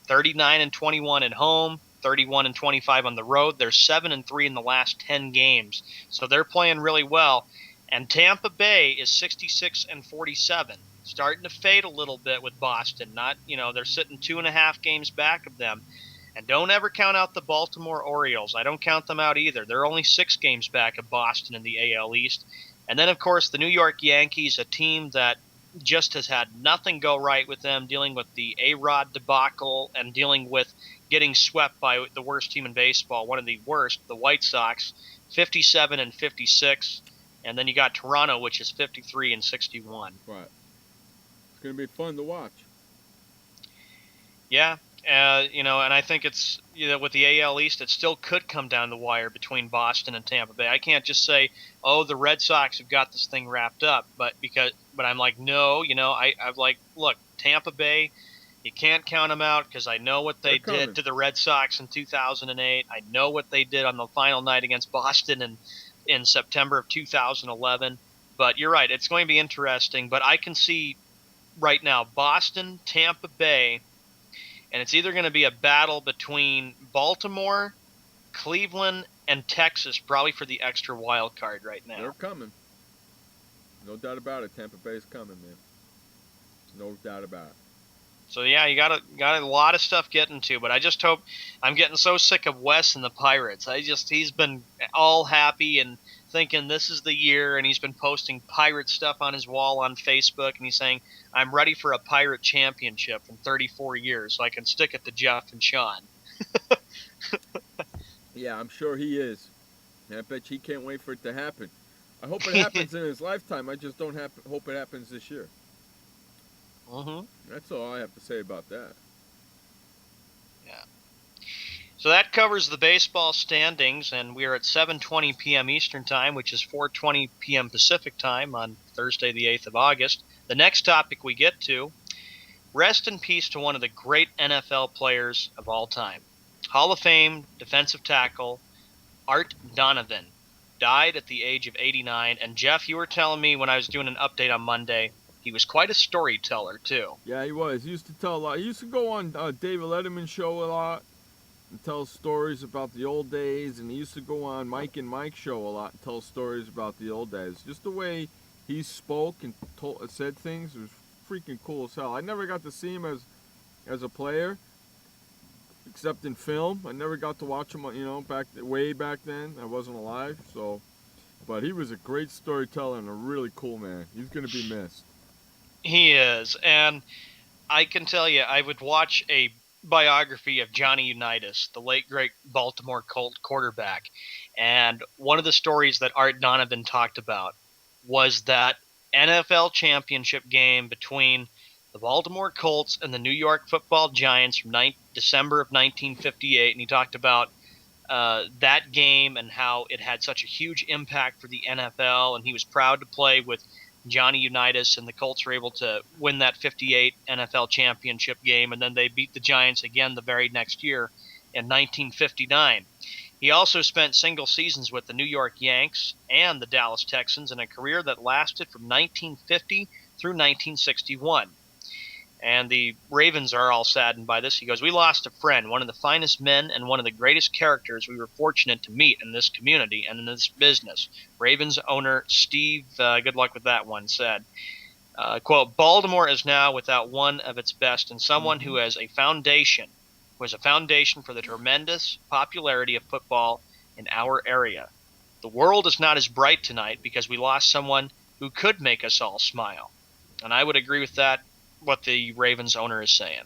39-21 at home, 31-25 on the road. They're 7-3 in the last 10 games, so they're playing really well. And Tampa Bay is 66-47, starting to fade a little bit with Boston. They're sitting 2.5 games back of them. And don't ever count out the Baltimore Orioles. I don't count them out either. They're only 6 games back of Boston in the AL East. And then, of course, the New York Yankees, a team that just has had nothing go right with them, dealing with the A-Rod debacle and dealing with getting swept by the worst team in baseball, one of the worst, the White Sox, 57-56. And then you got Toronto, which is 53-61. Right. It's going to be fun to watch. Yeah. And I think it's, with the AL East, it still could come down the wire between Boston and Tampa Bay. I can't just say, oh, the Red Sox have got this thing wrapped up, but I'm like, no, I'm like, look, Tampa Bay, you can't count them out because I know what they did to the Red Sox in 2008. I know what they did on the final night against Boston in September of 2011. But you're right, it's going to be interesting. But I can see right now Boston, Tampa Bay, and it's either going to be a battle between Baltimore, Cleveland, and Texas, probably for the extra wild card right now. They're coming. No doubt about it. Tampa Bay's coming, man. No doubt about it. So yeah, you got a lot of stuff getting to, but I just hope, I'm getting so sick of Wes and the Pirates. He's been all happy and thinking this is the year, and he's been posting Pirate stuff on his wall on Facebook, and he's saying, I'm ready for a Pirate championship in 34 years, so I can stick it to Jeff and Sean. Yeah, I'm sure he is. I bet he can't wait for it to happen. I hope it happens in his lifetime. I just don't hope it happens this year. Mm-hmm. That's all I have to say about that. Yeah. So that covers the baseball standings, and we are at 7:20 p.m. Eastern Time, which is 4:20 p.m. Pacific Time on Thursday, the 8th of August. The next topic we get to, rest in peace to one of the great NFL players of all time. Hall of Fame defensive tackle Art Donovan died at the age of 89. And Jeff, you were telling me when I was doing an update on Monday, he was quite a storyteller, too. Yeah, he was. He used to tell a lot. He used to go on David Letterman's show a lot and tell stories about the old days. And he used to go on Mike and Mike's show a lot and tell stories about the old days. Just the way he spoke and said things was freaking cool as hell. I never got to see him as a player, except in film. I never got to watch him, way back then. I wasn't alive, so. But he was a great storyteller and a really cool man. He's going to be missed. He is, and I can tell you, I would watch a biography of Johnny Unitas, the late, great Baltimore Colt quarterback, and one of the stories that Art Donovan talked about was that NFL championship game between the Baltimore Colts and the New York Football Giants from December of 1958, and he talked about that game and how it had such a huge impact for the NFL, and he was proud to play with Johnny Unitas, and the Colts were able to win that 58 NFL championship game, and then they beat the Giants again the very next year in 1959. He also spent single seasons with the New York Yanks and the Dallas Texans in a career that lasted from 1950 through 1961. And the Ravens are all saddened by this. He goes, we lost a friend, one of the finest men and one of the greatest characters we were fortunate to meet in this community and in this business. Ravens owner Steve, good luck with that one, said, quote, Baltimore is now without one of its best and someone who has a foundation for the tremendous popularity of football in our area. The world is not as bright tonight because we lost someone who could make us all smile. And I would agree with that, what the Ravens owner is saying.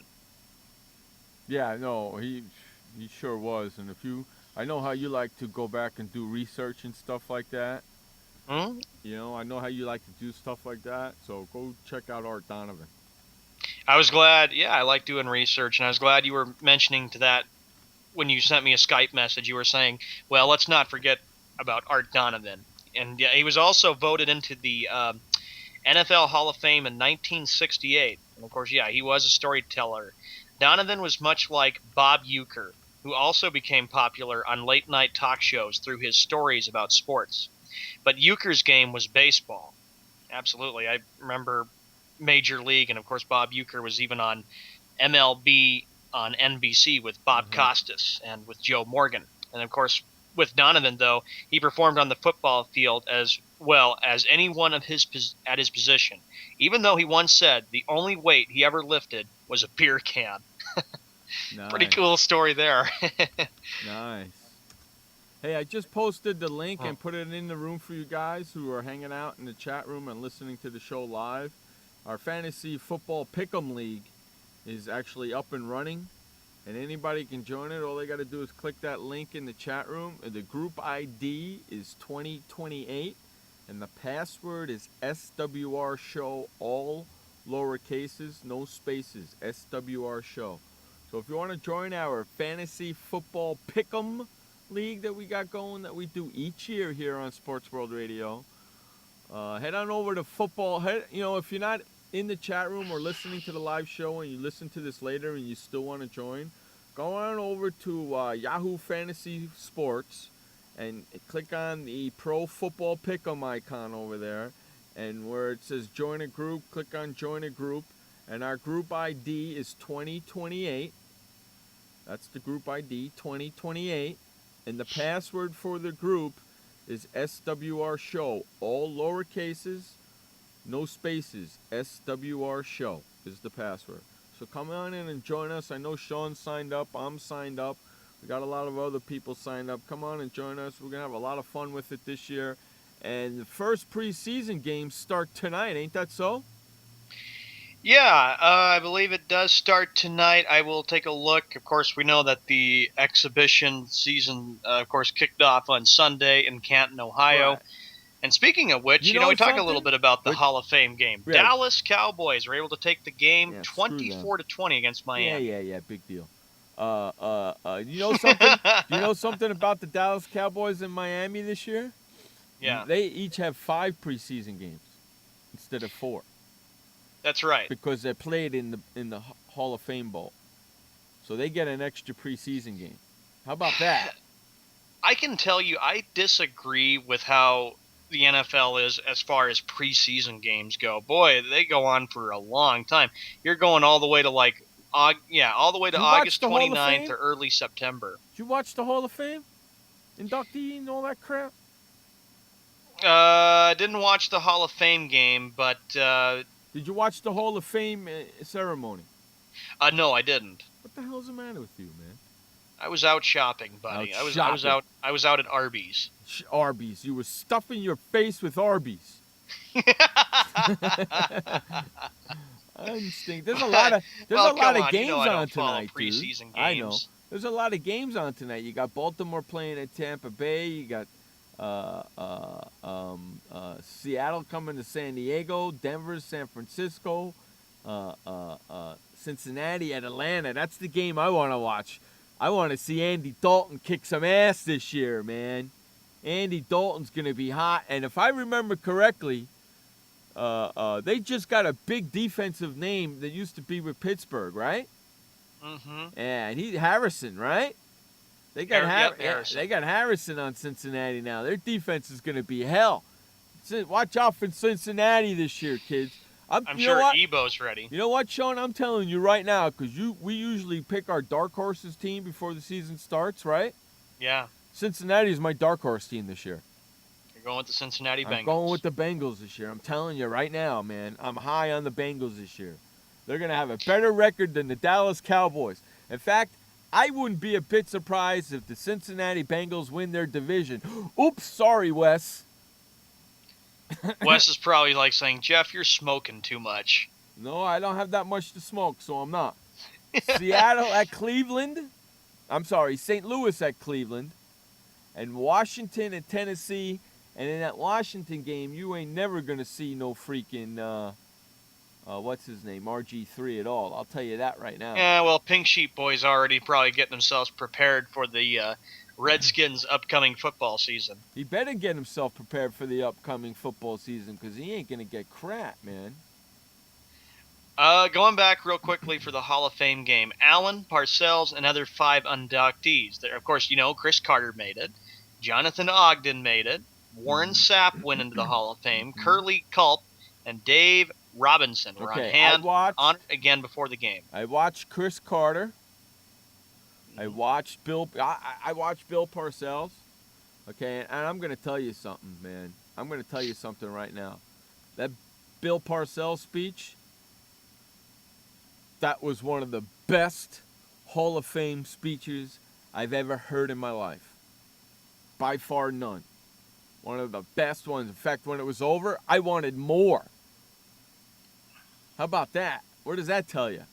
Yeah, no, he sure was. And I know how you like to go back and do research and stuff like that. Mm-hmm. I know how you like to do stuff like that. So go check out Art Donovan. I was glad. Yeah, I like doing research, and I was glad you were mentioning to that when you sent me a Skype message. You were saying, well, let's not forget about Art Donovan. And yeah, he was also voted into the NFL Hall of Fame in 1968. And of course, yeah, he was a storyteller. Donovan was much like Bob Uecker, who also became popular on late-night talk shows through his stories about sports. But Uecker's game was baseball. Absolutely. I remember Major League, and of course Bob Uecker was even on MLB on NBC with Bob Costas and with Joe Morgan. And of course, with Donovan, though, he performed on the football field as well as anyone at his position, even though he once said the only weight he ever lifted was a beer can. Nice. Pretty cool story there. Nice. Hey, I just posted the link and put it in the room for you guys who are hanging out in the chat room and listening to the show live. Our Fantasy Football Pick'em League is actually up and running, and anybody can join it. All they got to do is click that link in the chat room. The group ID is 2028, and the password is SWR Show, all lowercases, no spaces, SWR Show. So if you want to join our Fantasy Football Pick'em League that we got going, that we do each year here on Sports World Radio, head on over to football. If you're not in the chat room or listening to the live show and you listen to this later and you still want to join, go on over to Yahoo Fantasy Sports and click on the Pro Football Pick'em icon over there, and where it says join a group, click on join a group, and our group ID is 2028. That's the group ID, 2028. And the password for the group is SWR Show. All lowercases, no spaces. SWR Show is the password. So come on in and join us. I know Sean signed up. I'm signed up. We got a lot of other people signed up. Come on and join us. We're going to have a lot of fun with it this year. And the first preseason games start tonight. Ain't that so? Yeah, I believe it does start tonight. I will take a look. Of course, we know that the exhibition season, of course, kicked off on Sunday in Canton, Ohio. Right. And speaking of which, we talked a little bit about the Hall of Fame game. Yeah. Dallas Cowboys were able to take the game 24-20 against Miami. Yeah, big deal. You know something? Do you know something about the Dallas Cowboys in Miami this year? Yeah. They each have 5 preseason games instead of 4. That's right. Because they played in the Hall of Fame Bowl. So they get an extra preseason game. How about that? I can tell you I disagree with how the NFL is as far as preseason games go. Boy, they go on for a long time. You're going all the way to August 29th or early September. Did you watch the Hall of Fame? Inductee and all that crap? I didn't watch the Hall of Fame game, but did you watch the Hall of Fame ceremony? No, I didn't. What the hell's the matter with you, man? I was out shopping, buddy. I was out at Arby's. Arby's. You were stuffing your face with Arby's. I understand. There's a lot of games on tonight, dude. Games. I know. There's a lot of games on tonight. You got Baltimore playing at Tampa Bay. You got Seattle coming to San Diego, Denver, San Francisco, Cincinnati at Atlanta. That's the game I want to watch. I want to see Andy Dalton kick some ass this year, man. Andy Dalton's going to be hot. And if I remember correctly, they just got a big defensive name that used to be with Pittsburgh, right? Mm-hmm. And Harrison, right? They got Harrison. They got Harrison on Cincinnati now. Their defense is going to be hell. Watch out for Cincinnati this year, kids. I'm sure Ebo's ready. You know what, Sean? I'm telling you right now, because we usually pick our dark horses team before the season starts, right? Yeah. Cincinnati is my dark horse team this year. You're going with the Cincinnati Bengals. I'm going with the Bengals this year. I'm telling you right now, man. I'm high on the Bengals this year. They're going to have a better record than the Dallas Cowboys. In fact, I wouldn't be a bit surprised if the Cincinnati Bengals win their division. Oops, sorry, Wes. Wes is probably like saying, Jeff, you're smoking too much. No, I don't have that much to smoke, so I'm not. Seattle at Cleveland. I'm sorry, St. Louis at Cleveland. And Washington at Tennessee. And in that Washington game, you ain't never going to see no freaking, what's his name, RG3 at all. I'll tell you that right now. Yeah, well, Pink Sheep Boy's already probably getting themselves prepared for the Redskins' upcoming football season. He better get himself prepared for the upcoming football season because he ain't going to get crap, man. Going back real quickly for the Hall of Fame game, Allen, Parcells, and other 5 inductees. There, of course, Chris Carter made it. Jonathan Ogden made it. Warren Sapp went into the Hall of Fame. Curly Culp and Dave Robinson were on hand again before the game. I watched Chris Carter. I watched Bill Parcells. Okay, and I'm going to tell you something, man. I'm going to tell you something right now. That Bill Parcells speech, that was one of the best Hall of Fame speeches I've ever heard in my life. By far none. One of the best ones. In fact, when it was over, I wanted more. How about that? What does that tell you?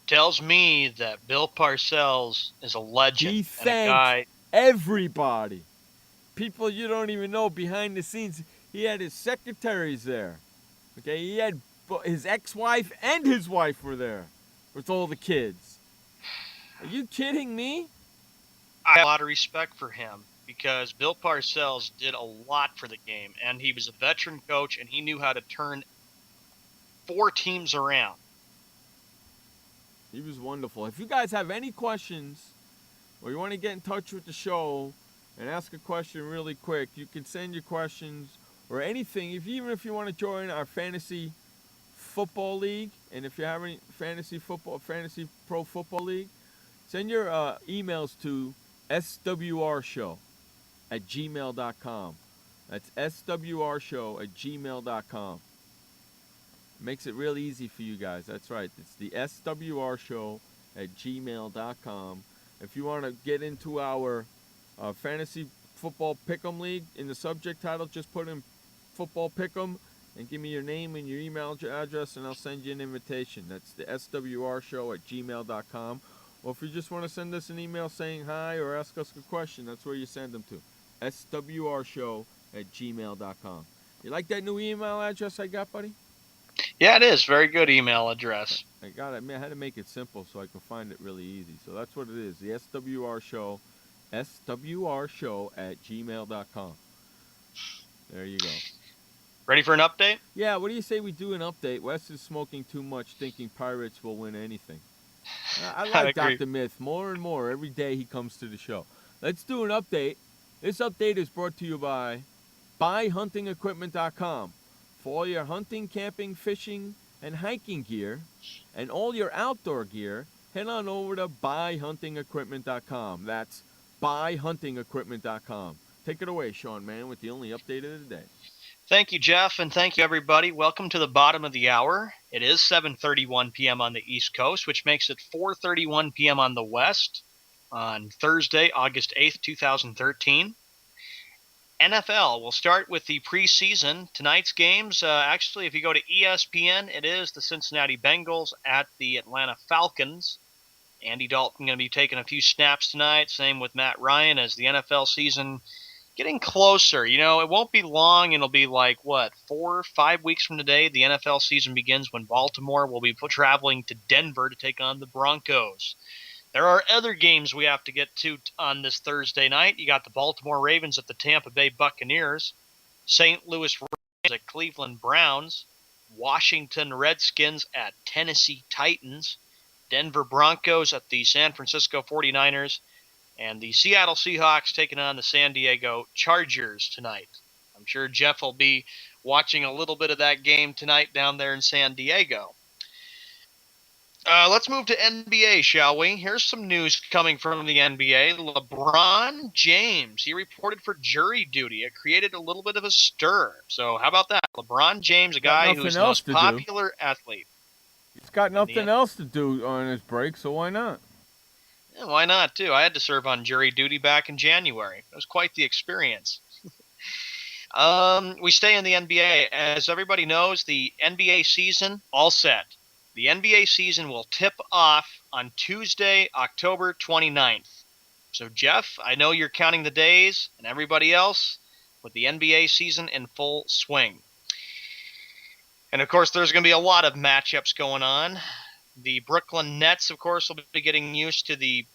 Tells me that Bill Parcells is a legend He and a thanked guy. everybody. People you don't even know behind the scenes. He had his secretaries there. Okay, he had his ex-wife and his wife were there with all the kids. Are you kidding me? I have a lot of respect for him because Bill Parcells did a lot for the game, and he was a veteran coach, and he knew how to turn 4 teams around. He was wonderful. If you guys have any questions or you want to get in touch with the show and ask a question really quick, you can send your questions or anything. Even if you want to join our fantasy football league, and if you're having fantasy pro football league, send your emails to swrshow@gmail.com. That's swrshow@gmail.com. Makes it real easy for you guys. That's right. It's the swrshow@gmail.com. If you want to get into our fantasy football pick'em league, in the subject title, just put in football pick'em and give me your name and your email address, and I'll send you an invitation. That's the swrshow@gmail.com. Or if you just want to send us an email saying hi or ask us a question, that's where you send them to. swrshow@gmail.com. You like that new email address I got, buddy? Yeah, it is. Very good email address. I got it. I mean, I had to make it simple so I could find it really easy. So that's what it is. The swrshow@gmail.com. There you go. Ready for an update? Yeah, what do you say we do an update? Wes is smoking too much, thinking Pirates will win anything. I like Dr. Myth more and more every day he comes to the show. Let's do an update. This update is brought to you by buyhuntingequipment.com. For all your hunting, camping, fishing, and hiking gear, and all your outdoor gear, head on over to buyhuntingequipment.com. That's buyhuntingequipment.com. Take it away, Sean, man, with the only update of the day. Thank you, Jeff, and thank you, everybody. Welcome to the bottom of the hour. It is 7:31 p.m. on the East Coast, which makes it 4:31 p.m. on the West on Thursday, August 8th, 2013. NFL, we'll start with the preseason. Tonight's games, actually, if you go to ESPN, it is the Cincinnati Bengals at the Atlanta Falcons. Andy Dalton going to be taking a few snaps tonight, same with Matt Ryan, as the NFL season getting closer. You know, it won't be long. It'll be like, 4 or 5 weeks from today, the NFL season begins when Baltimore will be traveling to Denver to take on the Broncos. There are other games we have to get to on this Thursday night. You got the Baltimore Ravens at the Tampa Bay Buccaneers, St. Louis Rams at Cleveland Browns, Washington Redskins at Tennessee Titans, Denver Broncos at the San Francisco 49ers, and the Seattle Seahawks taking on the San Diego Chargers tonight. I'm sure Jeff will be watching a little bit of that game tonight down there in San Diego. Let's move to NBA, shall we? Here's some news coming from the NBA. LeBron James, he reported for jury duty. It created a little bit of a stir. So how about that? LeBron James, a guy who's the most popular athlete. He's got nothing else to do on his break, so why not? Yeah, why not, too? I had to serve on jury duty back in January. It was quite the experience. We stay in the NBA. As everybody knows, the NBA season, all set. The NBA season will tip off on Tuesday, October 29th. So, Jeff, I know you're counting the days, and everybody else, with the NBA season in full swing. And, of course, there's going to be a lot of matchups going on. The Brooklyn Nets, of course, will be getting used to the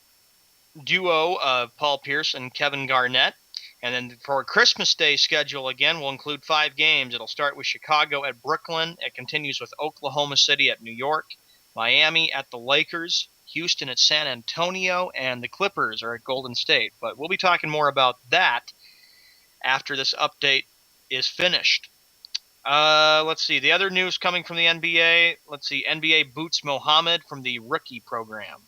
duo of Paul Pierce and Kevin Garnett. And then for Christmas Day schedule, again, we'll include 5 games. It'll start with Chicago at Brooklyn. It continues with Oklahoma City at New York, Miami at the Lakers, Houston at San Antonio, and the Clippers are at Golden State. But we'll be talking more about that after this update is finished. Let's see. The other news coming from the NBA. Let's see. NBA boots Mohammed from the rookie program.